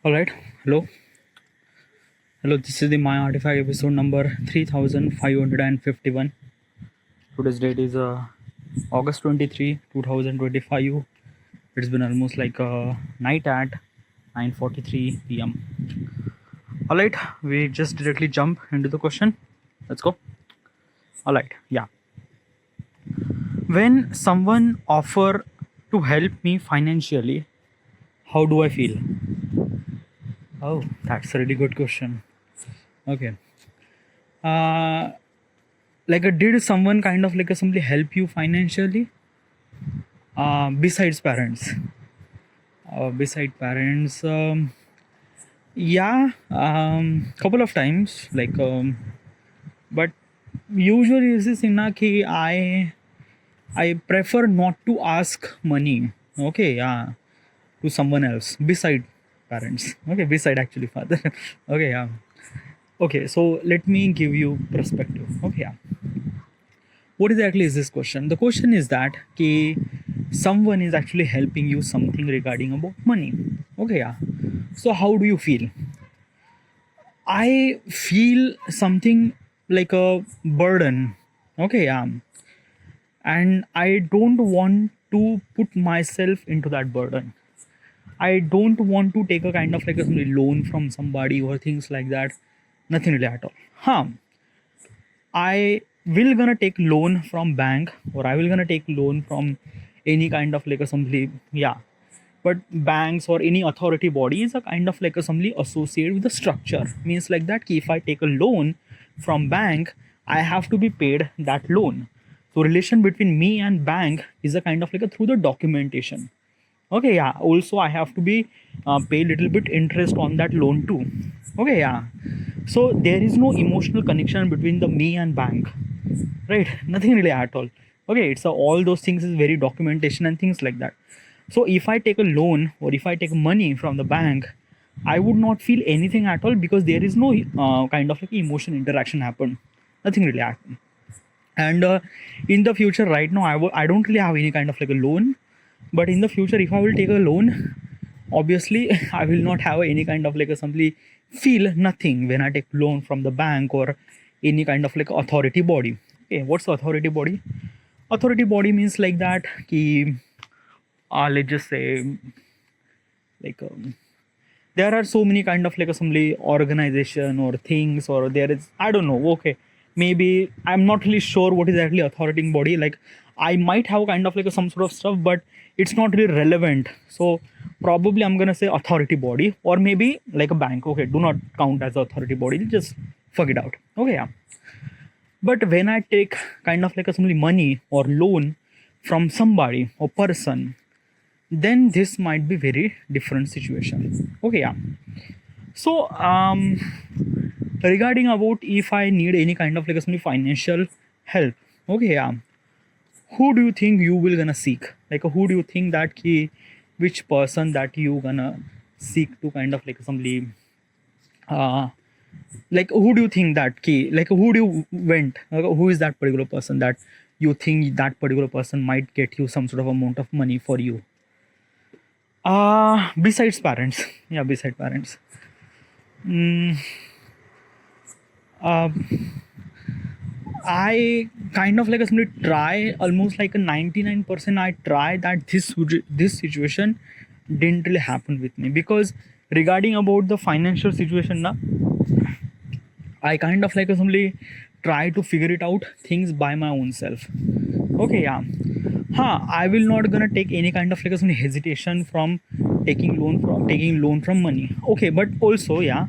All right. Hello. Hello. This is the My Artifact episode number 3551. Today's date is August 23, 2025. It's been almost like a night at 9:43 p.m. All right. We just directly jump into the question. Let's go. All right. Yeah. When someone offer to help me financially, how do I feel? Oh, that's a really good question. Okay. Uh, did someone kind of like simply help you financially besides parents? Beside parents, yeah, couple of times, but usually is this in ki I prefer not to ask money. Okay, yeah, to someone else beside parents. Okay, beside actually father. Okay, yeah. Okay, so let me give you perspective. Okay, yeah. What exactly is this question? The question is that ki someone is actually helping you something regarding about money. Okay, yeah. So how do you feel? I feel something like a burden. Okay, yeah. And I don't want to put myself into that burden. I don't want to take a kind of like a loan from somebody or things like that. Nothing really at all. I will gonna take loan from bank, or I will gonna take loan from any kind of like assembly. Yeah. But banks or any authority body is a kind of like assembly associated with the structure. Means like that if I take a loan from bank, I have to be paid that loan. So relation between me and bank is a kind of like a through the documentation. Okay, yeah. Also I have to be pay little bit interest on that loan too. Okay, yeah. So there is no emotional connection between the me and bank, right? Nothing really at all. Okay, it's all those things is very documentation and things like that. So if I take a loan or if I take money from the bank, I would not feel anything at all because there is no kind of like emotion interaction happen. Nothing really happen. And in the future, right now, I don't really have any kind of like a loan. But in the future, if I will take a loan, obviously I will not have any kind of like a simply feel nothing when I take loan from the bank or any kind of like authority body. Okay, what's the authority body? Authority body means like that ki, let's just say like there are so many kind of like assembly organization or things, or there is, I don't know. Okay, maybe I'm not really sure what is actually authority body. Like I might have kind of like some sort of stuff, but it's not really relevant. So probably I'm gonna say authority body, or maybe like a bank. Okay, do not count as authority body, just fuck it out. Okay, yeah. But when I take kind of like some money or loan from somebody or person, then this might be very different situation. Okay, yeah. So regarding about if I need any kind of like some financial help, okay, yeah, who do you think you will gonna seek? Like who do you think that key, which person that you gonna seek to kind of like somebody like who do you think that key, like who do you went, who is that particular person that you think that particular person might get you some sort of amount of money for you? Besides parents. Yeah, beside parents. mm, uh, I kind of like a simply try almost like a 99%. I try that this situation didn't really happen with me, because regarding about the financial situation now, I kind of like simply try to figure it out things by my own self. Okay, yeah. I will not gonna take any kind of like some hesitation from taking loan from money. Okay, but also, yeah,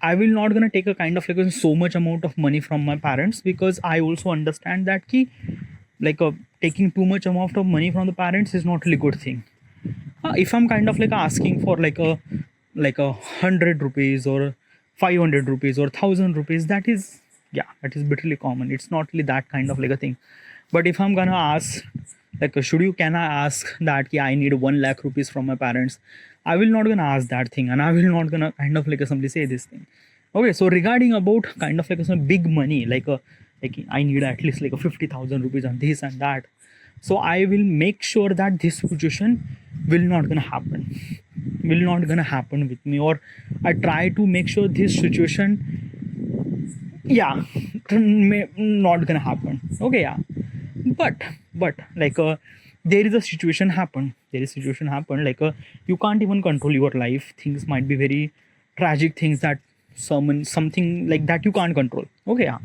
I will not gonna take a kind of like so much amount of money from my parents, because I also understand that key like taking too much amount of money from the parents is not really good thing. If I'm kind of like asking for like a 100 rupees or 500 rupees or 1,000 rupees, that is, yeah, that is bitterly common. It's not really that kind of like a thing. But if I'm gonna ask like can I ask that, yeah, I need 1 lakh rupees from my parents, I will not gonna ask that thing, and I will not gonna kind of like somebody say this thing. Okay, so regarding about kind of like some big money, like I need at least like a 50,000 rupees on this and that, so I will make sure that this situation will not gonna happen. will not gonna happen with me, or I try to make sure this situation, yeah, not gonna happen. Okay, yeah, but like there is a situation happen. There is situation happen. Like you can't even control your life. Things might be very tragic things that something like that you can't control. Okay, yeah.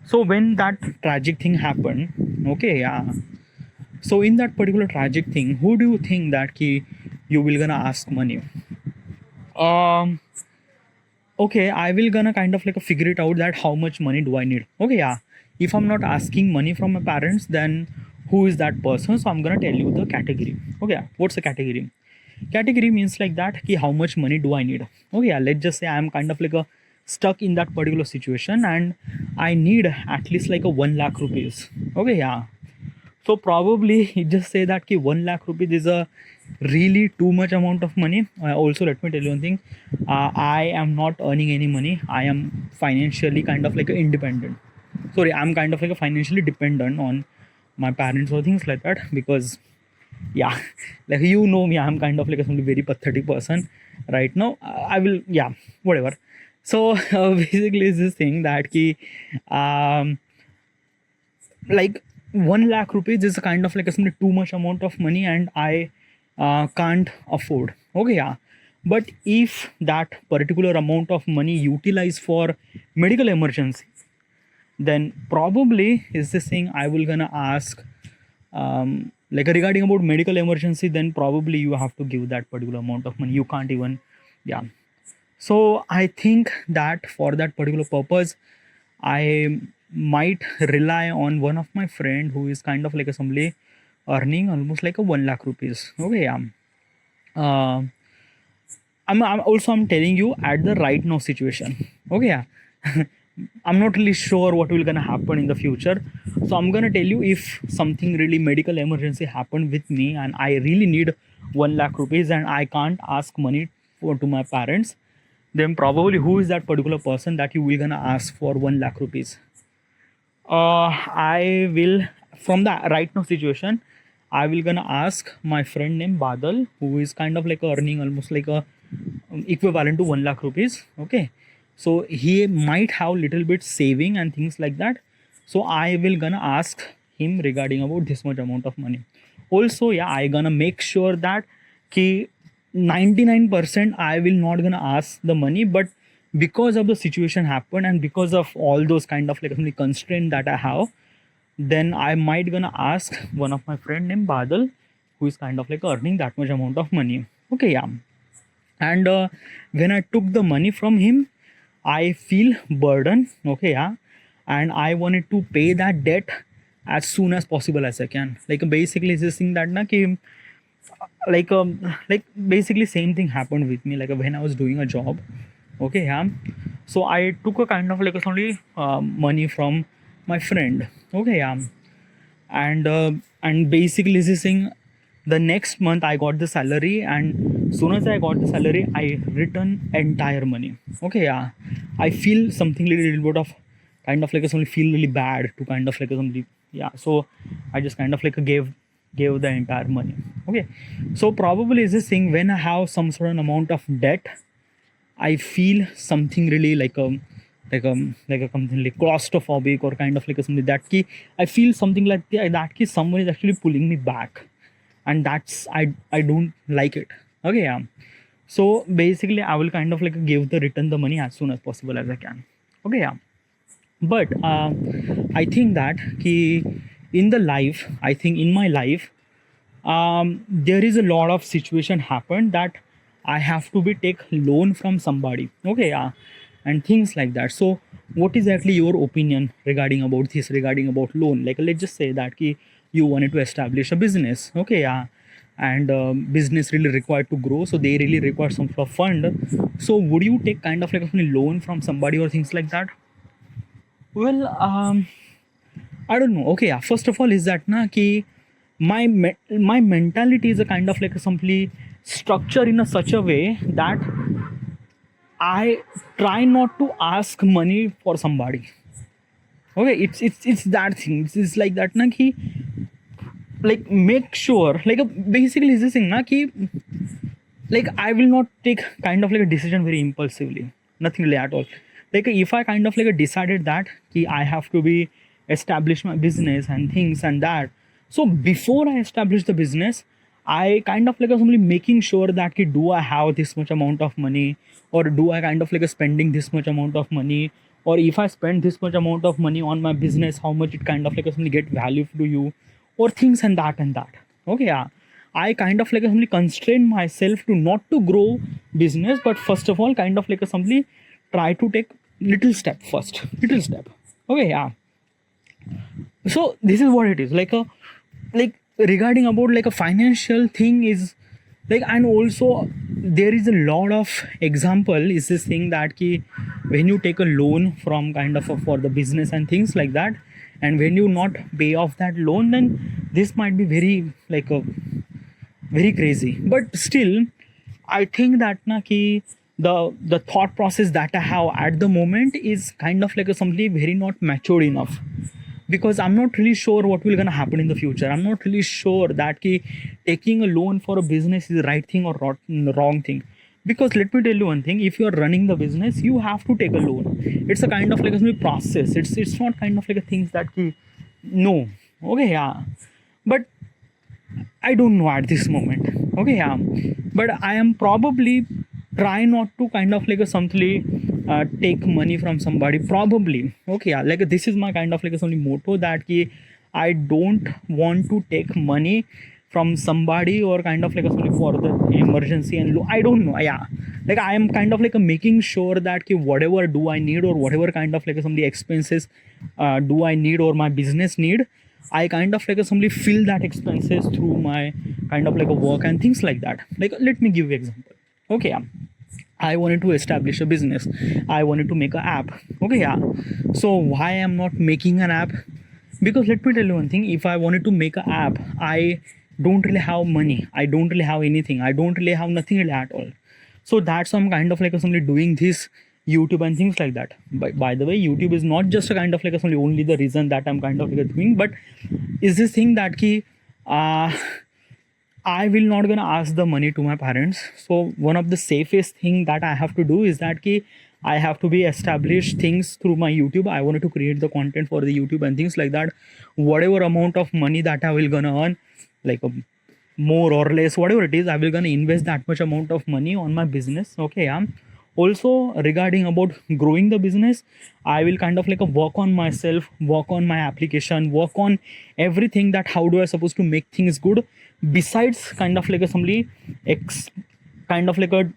So when that tragic thing happened, okay, yeah. So in that particular tragic thing, who do you think that ki you will gonna ask money? Um, okay, I will gonna kind of like figure it out that how much money do I need. Okay, yeah. If I'm not asking money from my parents, then who is that person? So I'm gonna tell you the category. Okay, yeah. What's the category? Category means like that ki how much money do I need. Okay, yeah. Let's just say I'm kind of like a stuck in that particular situation and I need at least like a 1 lakh rupees. Okay, yeah. So probably just say that ki 1 lakh rupees is a really too much amount of money. Also, let me tell you one thing. I am not earning any money. I am financially kind of like a independent. Sorry, I'm kind of like a financially dependent on my parents or things like that, because yeah, like you know me, I'm kind of like a very pathetic person right now. I will, yeah, whatever. So basically it's this thing that ki um like 1 lakh rupees is kind of like a simply too much amount of money and I can't afford. Okay, yeah. But if that particular amount of money utilized for medical emergency, then probably is this thing I will gonna ask, like regarding about medical emergency, then probably you have to give that particular amount of money. You can't even, yeah. So I think that for that particular purpose, I might rely on one of my friend who is kind of like a somebody earning almost like a 1 lakh rupees. Okay, yeah. Uh, I'm telling you at the right now situation. Okay, yeah. I'm not really sure what will gonna happen in the future. So I'm gonna tell you if something really medical emergency happened with me and I really need 1 lakh rupees and I can't ask money for to my parents, then probably who is that particular person that you will gonna ask for 1 lakh rupees? I will, from the right now situation, I will gonna ask my friend named Badal, who is kind of like earning almost like a equivalent to 1 lakh rupees. Okay, so he might have little bit saving and things like that. So I will gonna ask him regarding about this much amount of money. Also, yeah, I gonna make sure that ki 99% I will not gonna ask the money, but because of the situation happened and because of all those kind of like constraint that I have, then I might gonna ask one of my friend named Badal, who is kind of like earning that much amount of money. Okay, yeah. And when I took the money from him, I feel burden. Okay, yeah. And I wanted to pay that debt as soon as possible as I can. Like basically it's this thing that na ki like basically same thing happened with me like when I was doing a job. Okay, yeah. So I took a kind of like only money from my friend. Okay, yeah. And basically this is saying the next month I got the salary, and soon as I got the salary I return entire money. Okay, yeah. I feel something little bit of kind of like a feel really bad to kind of like a something, yeah. So I just kind of like gave the entire money. Okay, so probably is this thing when I have some certain amount of debt, I feel something really like like a something like claustrophobic or kind of like a something that key. I feel something like that key someone is actually pulling me back, and that's I don't like it. Okay, yeah. So basically I will kind of like give the return the money as soon as possible as I can. Okay, yeah. But I think that key in the life, I think in my life, there is a lot of situation happened that I have to be take loan from somebody. Okay, yeah, and things like that. So what is actually your opinion regarding about this, regarding about loan? Like let's just say that ki you wanted to establish a business. Okay, yeah, and business really required to grow, so they really require some sort of fund. So would you take kind of like a loan from somebody or things like that? Well, I don't know. Okay, yeah. First of all, is that na ki my mentality is a kind of like a simply structure in a such a way that I try not to ask money for somebody. Okay, it's that thing. It's like that na ki like make sure like basically is this thing na ki like I will not take kind of like a decision very impulsively, nothing really at all. Like if I kind of like decided that ki I have to be establish my business and things and that, so before I establish the business, I kind of like simply making sure that ki do I have this much amount of money, or do I kind of like spending this much amount of money, or if I spend this much amount of money on my business, how much it kind of like simply get value to you, or things and that and that. Okay, yeah. I kind of like simply constrain myself to not to grow business, but first of all, kind of like simply try to take little step first, little step. Okay, yeah. So this is what it is. Like regarding about like a financial thing is like, and also there is a lot of example is this thing that ki when you take a loan from kind of for the business and things like that, and when you not pay off that loan, then this might be very like a very crazy. But still I think that na ki the thought process that I have at the moment is kind of like a something very not matured enough, because I'm not really sure what will gonna happen in the future. I'm not really sure that ki taking a loan for a business is the right thing or wrong thing. Because let me tell you one thing: if you are running the business, you have to take a loan. It's a kind of like a process. It's not kind of like a things that ki no. Okay, yeah. But I don't know at this moment. Okay, yeah. But I am probably try not to kind of like a something take money from somebody. Probably. Okay, yeah. Like this is my kind of like a something motto that ki I don't want to take money from somebody or kind of like a something for the emergency and I don't know. Yeah. Like I am kind of like a making sure that ki whatever do I need or whatever kind of like a something expenses do I need or my business need, I kind of like a simply fill that expenses through my kind of like a work and things like that. Like let me give you example. Okay, yeah. I wanted to establish a business. I wanted to make an app. Okay, yeah. So why I'm not making an app? Because let me tell you one thing: if I wanted to make an app, I don't really have money. I don't really have anything. I don't really have nothing really at all. So that's why I'm kind of like simply doing this YouTube and things like that. By the way, YouTube is not just a kind of like a only the reason that I'm kind of like doing, but is this thing that ki I will not gonna ask the money to my parents. So one of the safest thing that I have to do is that ki I have to be establish things through my YouTube. I wanted to create the content for the YouTube and things like that. Whatever amount of money that I will gonna earn, like more or less, whatever it is, I will gonna invest that much amount of money on my business. Okay, yeah. Also regarding about growing the business, I will kind of like a work on myself, work on my application, work on everything that how do I supposed to make things good, besides kind of like a somebody kind of like a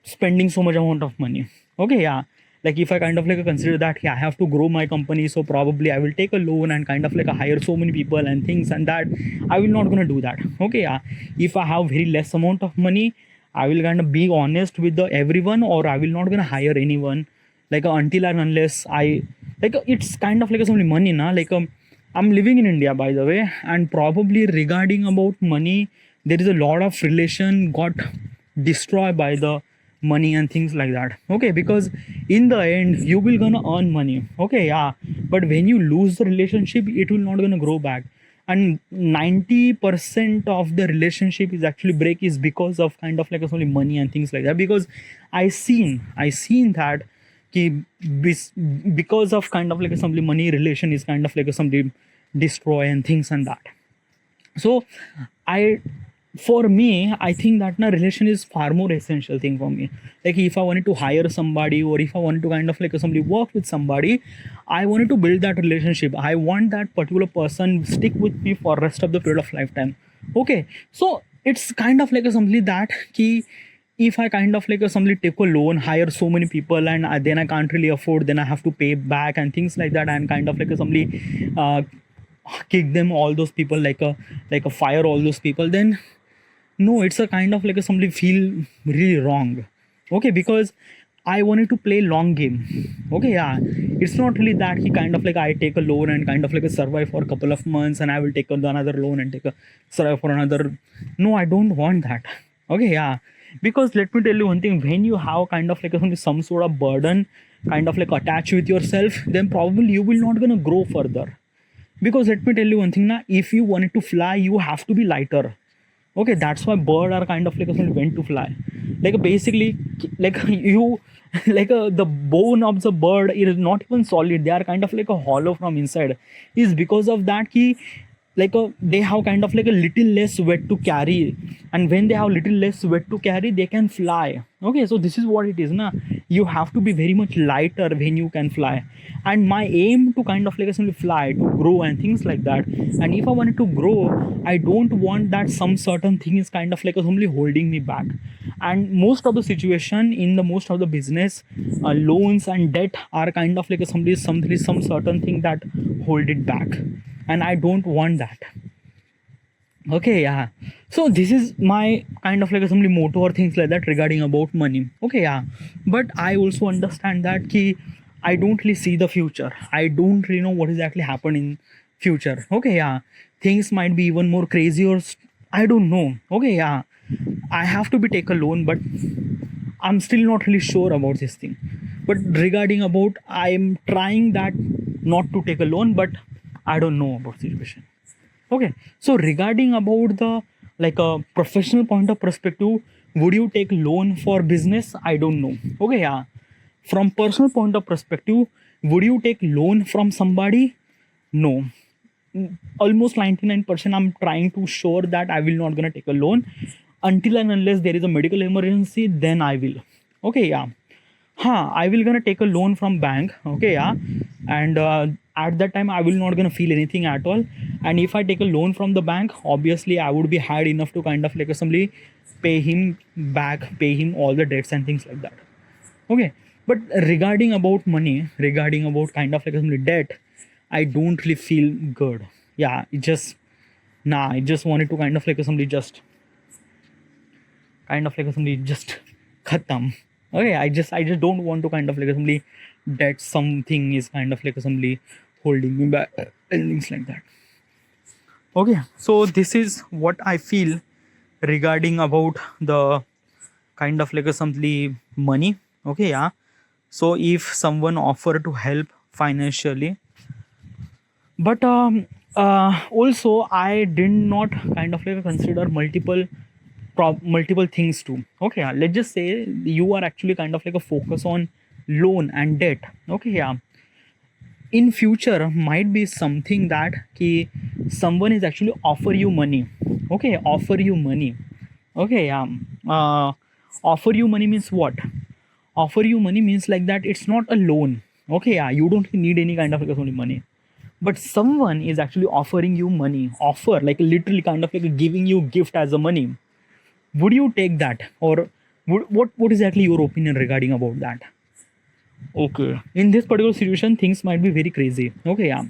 spending so much amount of money. Okay, yeah. Like if I kind of like consider that yeah, I have to grow my company, so probably I will take a loan and kind of like hire so many people and things and that, I will not gonna do that. Okay, yeah. If I have very less amount of money, I will kind of be honest with the everyone, or I will not gonna hire anyone. Like until and unless I like it's kind of like some money na. Like I'm living in India, by the way, and probably regarding about money, there is a lot of relation got destroyed by the money and things like that. Okay, because in the end you will gonna earn money. Okay, yeah. But when you lose the relationship, it will not gonna grow back. And 90% of the relationship is actually break is because of kind of like only money and things like that. Because I seen that ki because of kind of like some money relation is kind of like somebody destroy and things and that. So I for me I think that na relation is far more essential thing for me. Like if I wanted to hire somebody, or if I wanted to kind of like somebody work with somebody, I wanted to build that relationship. I want that particular person stick with me for rest of the period of lifetime. Okay, so it's kind of like a something that ki if I kind of like a somebody take a loan, hire so many people, and then I can't really afford, then I have to pay back and things like that, and kind of like a somebody kick them all those people like a fire all those people, then no, it's a kind of like a somebody feel really wrong. Okay, because I wanted to play long game. Okay, yeah. It's not really that he kind of like I take a loan and kind of like a survive for a couple of months, and I will take another loan and take a survive for another. No, I don't want that. Okay, yeah. Because let me tell you one thing: when you have kind of like some sort of burden, kind of like attached with yourself, then probably you will not gonna grow further. Because let me tell you one thing: now, if you wanted to fly, you have to be lighter. Okay, that's why bird are kind of like went to fly. Like basically, like you, like the bone of the bird is not even solid. They are kind of like a hollow from inside. Is because of that he, like they have kind of like a little less weight to carry, and when they have little less weight to carry, they can fly. Okay, so this is what it is, na. You have to be very much lighter when you can fly. And my aim to kind of like simply fly, to grow and things like that. And if I wanted to grow, I don't want that some certain thing is kind of like simply holding me back. And most of the situation in the most of the business, loans and debt are kind of like some certain thing that hold it back, and I don't want that. Okay, yeah. So this is my kind of like assembly motto or things like that regarding about money. Okay, yeah. But I also understand that ki I don't really see the future. I don't really know what exactly happen in future. Okay, yeah. Things might be even more crazy or I don't know. Okay, yeah. I have to be take a loan, but I'm still not really sure about this thing. But regarding about, I'm trying that not to take a loan, but I don't know about situation. Okay, so regarding about the like a professional point of perspective, would you take loan for business? I don't know. Okay, yeah. From personal point of perspective, would you take loan from somebody? No. Almost 99% I'm trying to sure that I will not gonna take a loan until and unless there is a medical emergency, then I will. Okay, yeah. I will gonna take a loan from bank. Okay, yeah. And at that time I will not gonna feel anything at all. And if I take a loan from the bank, obviously I would be hard enough to kind of like assembly pay him back, pay him all the debts and things like that. Okay, but regarding about money, regarding about kind of like assembly debt, I don't really feel good. Yeah, it just I just wanted to kind of like assembly just khatam. Okay, I just don't want to kind of like assembly that something is kind of like assembly holding me back and things like that. Okay, so this is what I feel regarding about the kind of like assembly money. Okay, yeah. So if someone offer to help financially, but also I did not kind of like consider multiple things too. Okay, yeah. Let's just say you are actually kind of like a focus on loan and debt. Okay, yeah. In future might be something that ki someone is actually offer you money. Okay, offer you money. Okay, yeah. Offer you money means what? Offer you money means like that it's not a loan. Okay, yeah. You don't need any kind of like only money, but someone is actually offering you money. Offer like literally kind of like giving you gift as a money. Would you take that, or what is exactly your opinion regarding about that? Okay, in this particular situation things might be very crazy. Okay, yeah.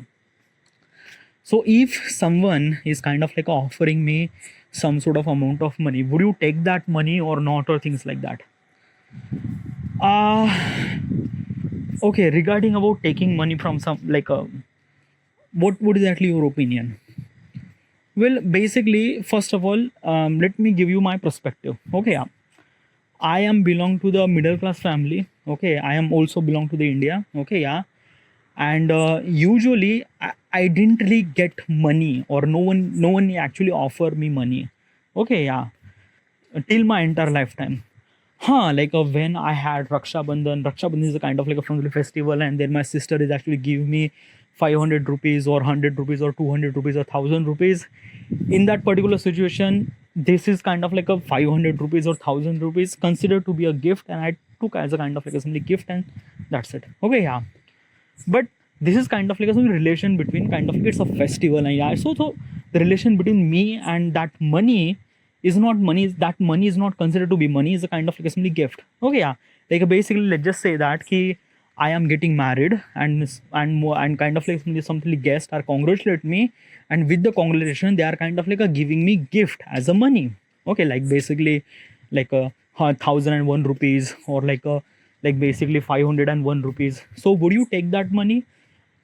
So if someone is kind of like offering me some sort of amount of money, would you take that money or not, or things like that? uh okay, regarding about taking money from some like what is exactly your opinion? Well, basically, first of all, let me give you my perspective. Okay, yeah. I am belong to the middle class family. Okay, I am also belong to the India. Okay, yeah. And usually I didn't really get money, or no one actually offer me money. Okay, yeah. Till my entire lifetime. Like when I had Raksha Bandhan is a kind of like a family festival, and then my sister is actually give me 500 rupees or 100 rupees or 200 rupees or 1000 rupees. In that particular situation, this is kind of like a 500 rupees or 1000 rupees considered to be a gift, and I took as a kind of like a simply gift, and that's it. Okay, yeah. But this is kind of like a relation between kind of, it's a festival, and yeah, so the relation between me and that money is not money. That money is not considered to be money. Is a kind of like a simply gift. Okay, yeah. Like basically, let's just say that ki I am getting married, and kind of like something like guests are congratulate me, and with the congratulation they are kind of like giving me gift as a money. Okay, like basically like a 1001 rupees, or like basically 501 rupees. So would you take that money?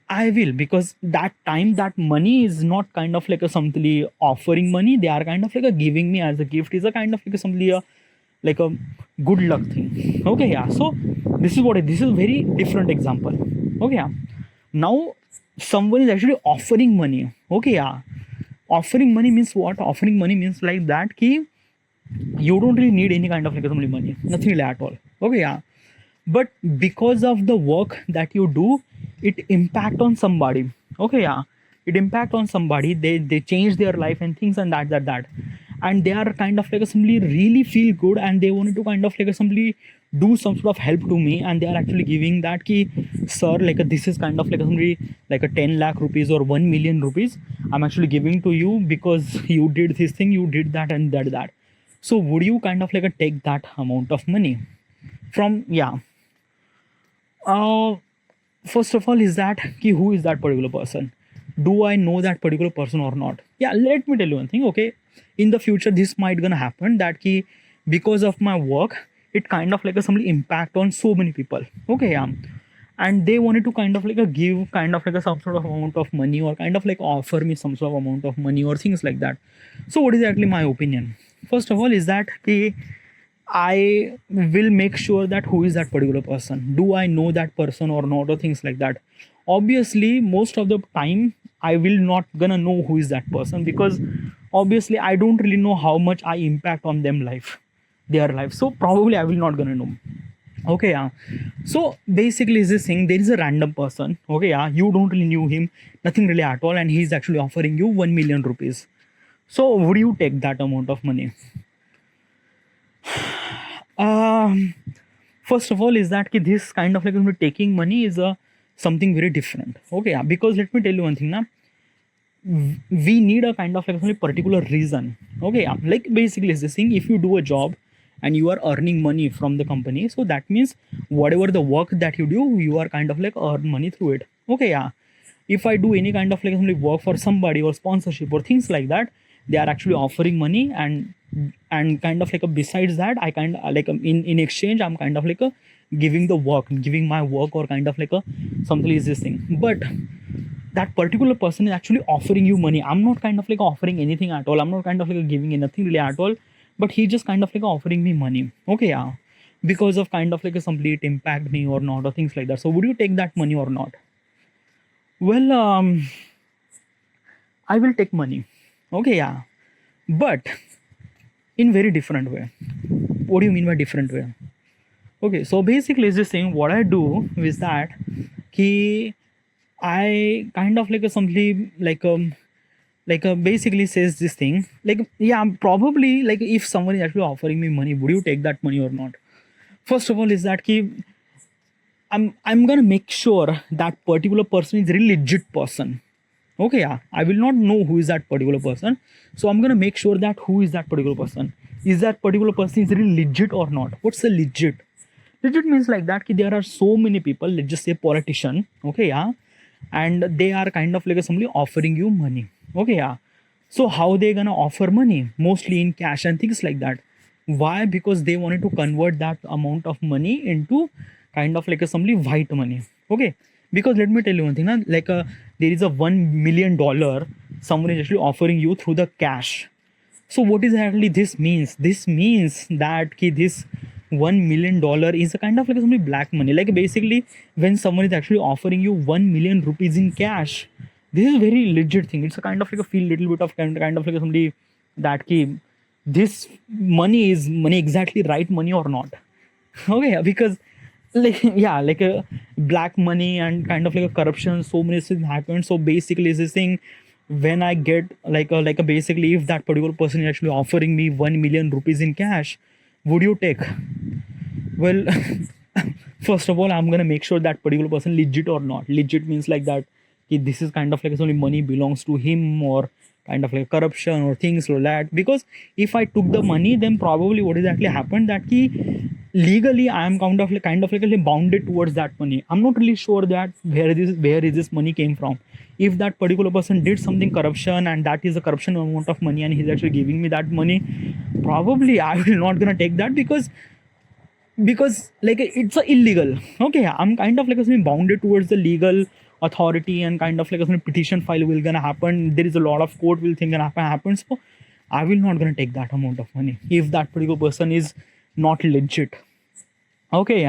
I will, because that time that money is not kind of like a something offering money. They are kind of like a giving me as a gift. Is a kind of like a something like a good luck thing. Okay, yeah. So this is a very different example. Okay, yeah. Now someone is actually offering money. Okay, yeah. offering money means what? Offering money means like that ki you don't really need any kind of like some money, nothing really at all. Okay, yeah. But because of the work that you do, it impact on somebody. Okay, yeah. It impact on somebody. They change their life and things and that. And they are kind of like simply really feel good, and they wanted to kind of like simply do some sort of help to me, and they are actually giving that ki, sir, like this is kind of like somebody like a 10 lakh rupees or 1 million rupees I'm actually giving to you because you did this thing, you did that and that. So would you kind of like take that amount of money from? Yeah. uh First of all, is that ki, who is that particular person? Do I know that particular person or not? Yeah, let me tell you one thing. Okay, in the future this might gonna happen that ki, because of my work, it kind of like a some impact on so many people. Okay, yeah. And they wanted to kind of like a give kind of like a some sort of amount of money, or kind of like offer me some sort of amount of money or things like that. So what is actually my opinion? First of all, is that ki, I will make sure that who is that particular person. Do I know that person or not, or things like that. Obviously, most of the time, I will not gonna know who is that person, because obviously I don't really know how much I impact on their life. So probably I will not gonna know. Okay, yeah. So basically, is this thing, there is a random person. Okay, yeah, you don't really knew him, nothing really at all, and he's actually offering you 1 million rupees. So would you take that amount of money? um First of all, is that ki, this kind of like taking money is a something very different. Okay, yeah, because let me tell you one thing now. We need a kind of like a particular reason. Okay, yeah. Like basically is this thing, if you do a job and you are earning money from the company, so that means whatever the work that you do, you are kind of like earn money through it. Okay, yeah. If I do any kind of like work for somebody or sponsorship or things like that, they are actually offering money, and kind of like a, besides that, I kind of like in exchange, I'm kind of like a giving the work, giving my work, or kind of like a something is this thing. But that particular person is actually offering you money. I'm not kind of like offering anything at all. I'm not kind of like giving anything really at all. But he just kind of like offering me money. Okay, yeah. Because of kind of like a complete impact me or not, or things like that. So would you take that money or not? Well, I will take money. Okay, yeah. But in very different way. What do you mean by different way? Okay, so basically is this thing, what I do is that ki, I kind of like a something like basically says this thing, like, yeah, probably like if someone is actually offering me money, would you take that money or not? First of all, is that ki, I'm gonna make sure that particular person is a really legit person. Okay, yeah, I will not know who is that particular person, so I'm gonna make sure that who is that particular person. Is that particular person is really legit or not? What's the legit? Legit means like that ki, there are so many people, let's just say politician. Okay, yeah, and they are kind of like somebody offering you money. Okay, yeah. So how they gonna offer money? Mostly in cash and things like that. Why? Because they wanted to convert that amount of money into kind of like a somebody white money. Okay, because let me tell you one thing, like there is a $1 million someone is actually offering you through the cash. So what is actually this means? This means that ki, this $1 million is a kind of like somebody black money. Like basically, when someone is actually offering you 1 million rupees in cash, this is a very legit thing. It's a kind of like a feel little bit of kind of like somebody that ki, this money is money, exactly right money or not. Okay, because like, yeah, like a black money and kind of like a corruption, so many things happen. So basically is this thing, when I get like a basically, if that particular person is actually offering me 1 million rupees in cash, would you take? Well, first of all, I'm gonna make sure that particular person legit or not. Legit means like that this is kind of like only money belongs to him, or kind of like corruption or things like that. Because if I took the money, then probably what is actually happened that legally I am kind of like bounded towards that money. I'm not really sure that where is this money came from. If that particular person did something corruption, and that is a corruption amount of money, and he's actually giving me that money, probably I will not gonna take that, because like it's a illegal. Okay, I'm kind of like bounded towards the legal authority, and kind of like a petition file will gonna happen. There is a lot of court will think gonna happen. So I will not gonna take that amount of money if that particular person is not legit. Okay,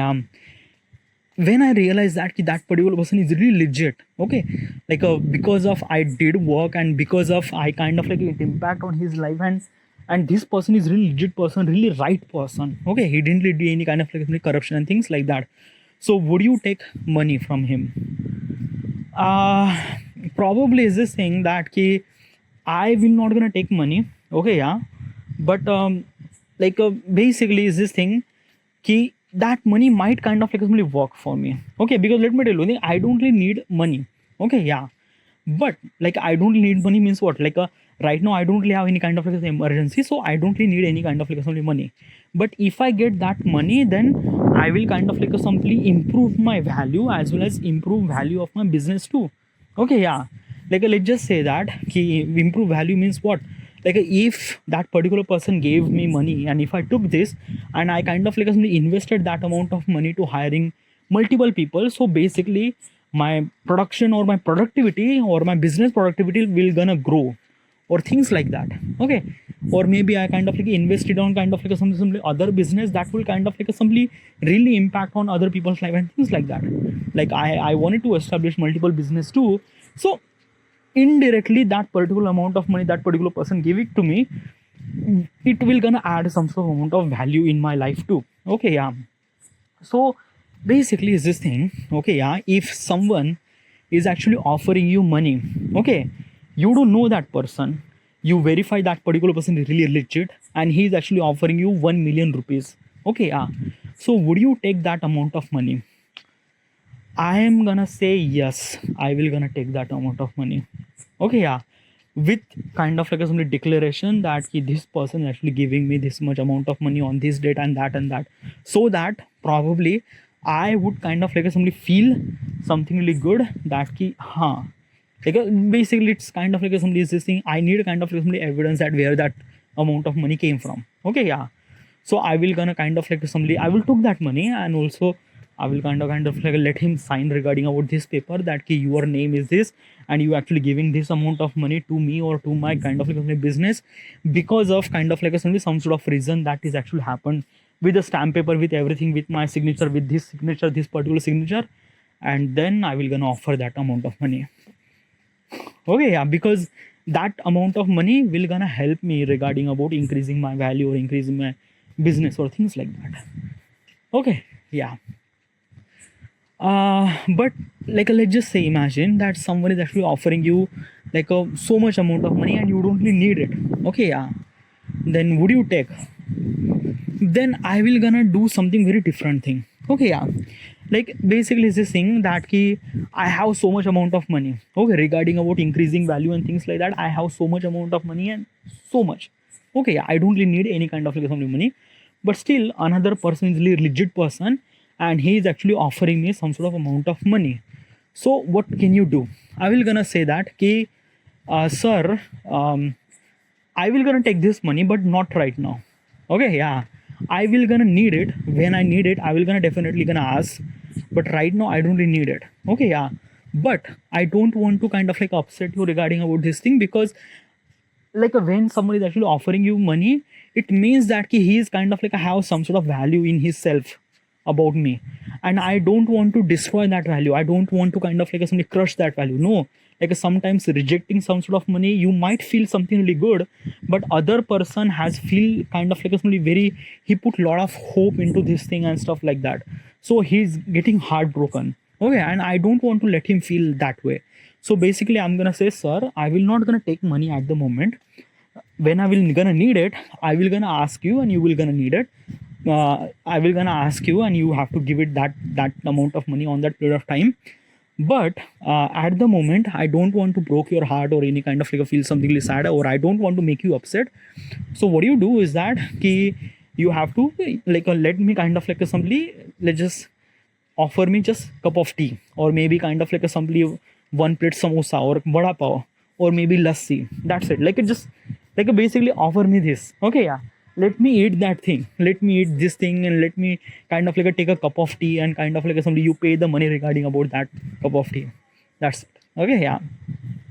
when I realized that that particular person is really legit, okay, like because of I did work and because of I kind of like it impact on his life, and this person is really legit person, really right person, okay, he didn't really do any kind of like corruption and things like that. So would you take money from him? Probably is this thing that ki I will not gonna take money, okay, yeah, but like basically is this thing कि that money might kind of like really work for me, okay, because let me tell you, I don't really need money, okay, yeah, but like I don't need money means what, like right now I don't really have any kind of like emergency, so I don't really need any kind of like some money. But if I get that money, then I will kind of like simply improve my value as well as improve value of my business too, okay, yeah, like let's just say that ki improve value means what, like if that particular person gave me money and if I took this and I kind of like invested that amount of money to hiring multiple people, so basically my production or my productivity or my business productivity will gonna grow or things like that, okay. Or maybe I kind of like invested on kind of like some other business that will kind of like simply really impact on other people's life and things like that. Like I wanted to establish multiple business too, so indirectly that particular amount of money that particular person gave it to me, it will gonna add some sort of amount of value in my life too, okay, yeah. So basically is this thing, okay, yeah, if someone is actually offering you money, okay, you don't know that person, you verify that particular person is really legit and he is actually offering you 1 million rupees, okay, yeah, so would you take that amount of money? I am gonna say yes, I will gonna take that amount of money, okay, yeah, with kind of like a some declaration that this person is actually giving me this much amount of money on this date and that, so that probably I would kind of like simply feel something really good that ki like basically it's kind of like somebody is this thing, I need kind of like somebody evidence that where that amount of money came from, okay, yeah. So I will gonna kind of like somebody, I will took that money and also I will kind of like let him sign regarding about this paper that ki your name is this and you actually giving this amount of money to me or to my kind of like business because of kind of like some sort of reason that is actually happened with the stamp paper, with everything, with my signature, with this signature, this particular signature, and then I will gonna offer that amount of money, okay, yeah, because that amount of money will gonna help me regarding about increasing my value or increasing my business or things like that, okay, yeah. But like let's just say imagine that someone is actually offering you like so much amount of money and you don't really need it, okay, yeah, then would you take? Then I will gonna do something very different thing, okay, yeah, like basically it's this thing that ki I have so much amount of money, okay, regarding about increasing value and things like that, I have so much amount of money and so much, okay, yeah, I don't really need any kind of like some money, but still another person is really legit person and he is actually offering me some sort of amount of money. So what can you do? I will gonna say that ki sir, I will gonna take this money but not right now, okay, yeah, I will gonna need it when I need it, I will gonna definitely gonna ask, but right now I don't really need it, okay, yeah, but I don't want to kind of like upset you regarding about this thing because like when someone is actually offering you money, it means that he is kind of like have some sort of value in his self about me, and I don't want to destroy that value, I don't want to kind of like somebody crush that value, no. Like sometimes rejecting some sort of money you might feel something really good, but other person has feel kind of like somebody very, he put lot of hope into this thing and stuff like that, so he's getting heartbroken, okay, and I don't want to let him feel that way. So basically I'm gonna say sir, I will not gonna take money at the moment, when I will gonna need it, I will gonna ask you and you will gonna need it, I will gonna ask you and you have to give it that amount of money on that period of time, but at the moment I don't want to broke your heart or any kind of like feel something really sad, or I don't want to make you upset. So what you do is that ki you have to like let me kind of like simply, let's just offer me just cup of tea or maybe kind of like simply one plate samosa or vada pav or maybe lassi, that's it, like it just like basically offer me this, okay, yeah, let me eat that thing, let me eat this thing and let me kind of like take a cup of tea and kind of like somebody you pay the money regarding about that cup of tea, that's it, okay, yeah.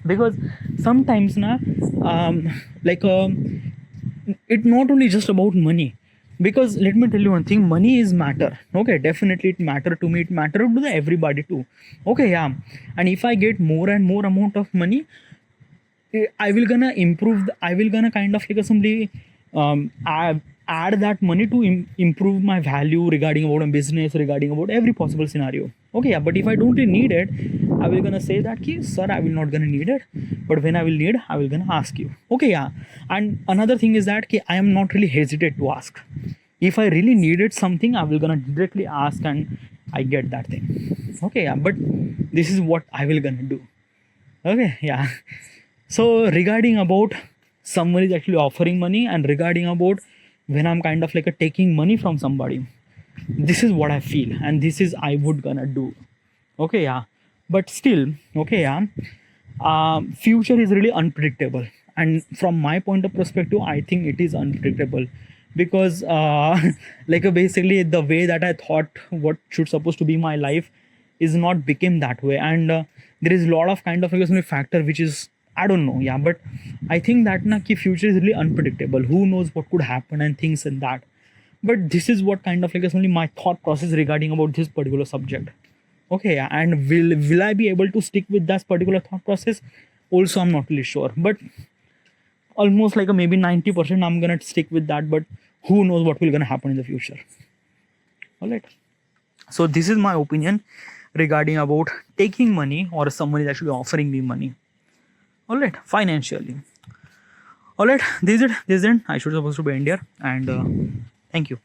Because sometimes na like it not only just about money, because let me tell you one thing, money is matter. Okay, definitely it matter to me, it matter to the everybody too. Okay, yeah. And if I get more and more amount of money, I will gonna improve I will gonna kind of like simply add that money to improve my value regarding about a business, regarding about every possible scenario. Okay, yeah. But if I don't really need it, I will gonna say that ki, sir, I will not gonna need it, but when I will need, I will gonna ask you. Okay, yeah. And another thing is that ki, I am not really hesitate to ask. If I really needed something, I will gonna directly ask and I get that thing. Okay, yeah. But this is what I will gonna do. Okay, yeah. So regarding about someone is actually offering money, and regarding about when I'm kind of like a taking money from somebody, this is what I feel, and this is I would gonna do. Okay, yeah. But still, okay, yeah. Future is really unpredictable, and from my point of perspective, I think it is unpredictable because like basically the way that I thought what should supposed to be my life is not became that way, and there is a lot of kind of like a factor which is I don't know, yeah. But I think that na ki future is really unpredictable. Who knows what could happen and things and that. But this is what kind of like is only my thought process regarding about this particular subject. Okay, yeah. And will I be able to stick with that particular thought process? Also, I'm not really sure. But almost like a maybe 90% I'm gonna stick with that. But who knows what will gonna happen in the future. All right. So this is my opinion regarding about taking money or someone is actually offering me money. All right, financially. All right, this is it. I should supposed to be end here, and thank you.